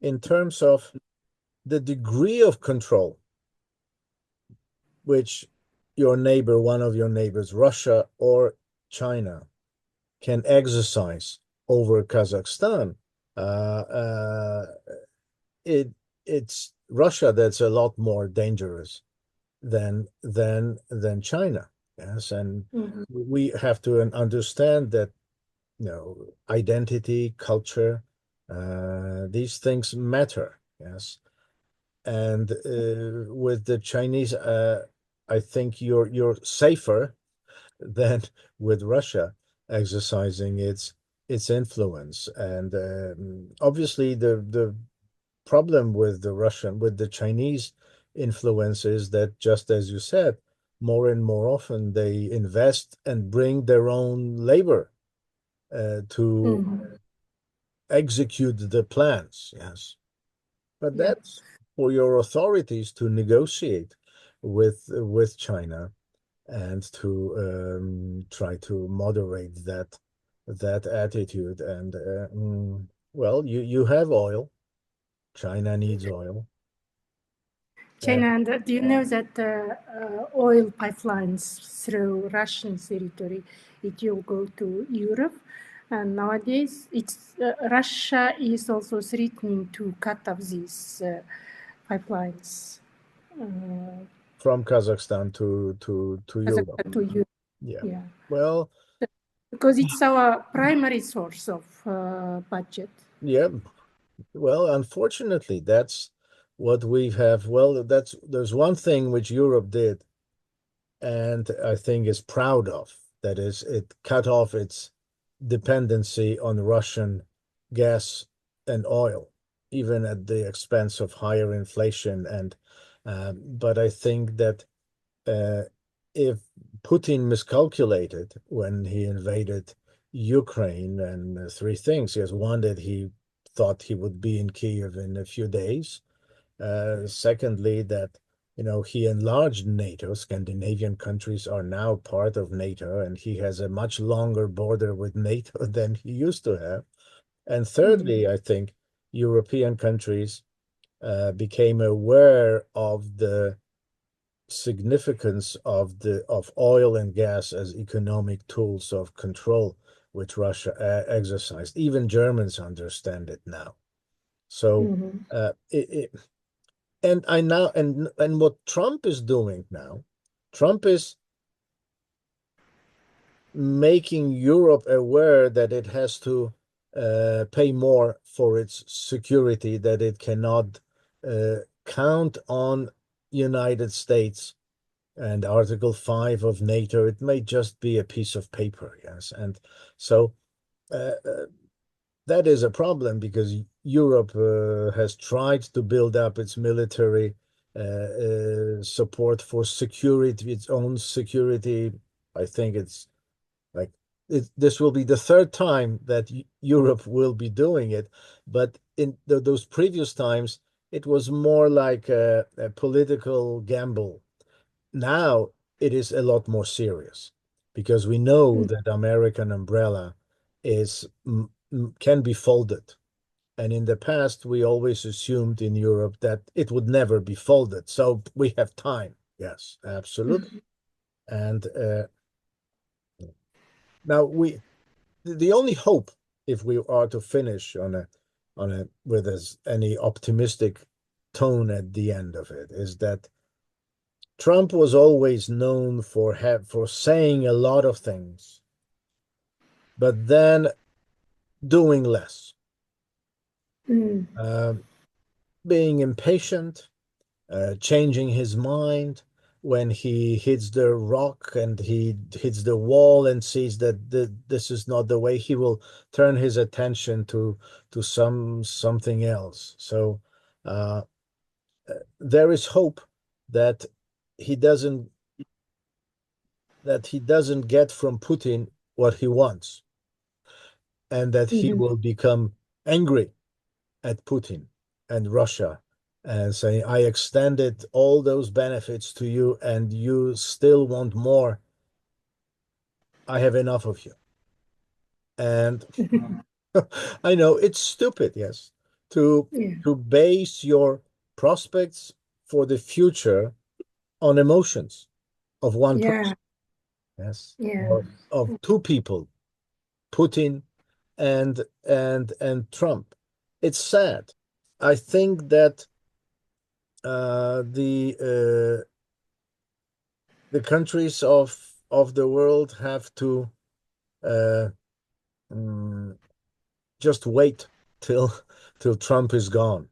in terms of the degree of control which one of your neighbors, Russia or China, can exercise over Kazakhstan. Uh, it's Russia that's a lot more dangerous than China. Yes, and we have to understand that identity, culture, these things matter. Yes, and with the Chinese, I think you're safer than with Russia exercising its influence. And obviously, the problem with the Chinese influence is that, just as you said, more and more often they invest and bring their own labor to execute the plans. Yes, but that's for your authorities to negotiate with China and to try to moderate that attitude. And well, you have oil. China needs oil. China, and do you know that oil pipelines through Russian territory, it will go to Europe? And nowadays, Russia is also threatening to cut off these pipelines. From Kazakhstan to Europe. To Europe. Yeah. Well, because it's our primary source of budget. Yeah. Well, unfortunately, that's what we have. Well, there's one thing which Europe did, and I think is proud of. That is, it cut off its dependency on Russian gas and oil, even at the expense of higher inflation. And but I think that if Putin miscalculated when he invaded Ukraine, and three things. Yes, one, that he thought he would be in Kiev in a few days. Secondly, that he enlarged NATO. Scandinavian countries are now part of NATO, and he has a much longer border with NATO than he used to have. And thirdly, I think European countries became aware of the significance of oil and gas as economic tools of control, which Russia exercised. Even Germans understand it now. So and what Trump is doing now, Trump is making Europe aware that it has to pay more for its security, that it cannot count on United States and Article 5 of NATO. It may just be a piece of paper. Yes, and so that is a problem, because Europe has tried to build up its military support for security, its own security. I think it's like this will be the third time that Europe will be doing it, but in those previous times, it was more like a political gamble. Now it is a lot more serious, because we know that American umbrella can be folded. And in the past, we always assumed in Europe that it would never be folded. So we have time. Yes, absolutely. And now the only hope, if we are to finish with any optimistic tone at the end of it, is that Trump was always known for saying a lot of things, but then doing less. Being impatient, changing his mind when he hits the rock and he hits the wall and sees that this is not the way, he will turn his attention to something else. So there is hope that he doesn't get from Putin what he wants, and that he will become angry at Putin and Russia and saying, I extended all those benefits to you and you still want more. I have enough of you. And I know it's stupid, yes, to base your prospects for the future on emotions of one person. Yes. Or of two people, Putin and Trump. It's sad. I think that the countries of the world have to just wait till Trump is gone.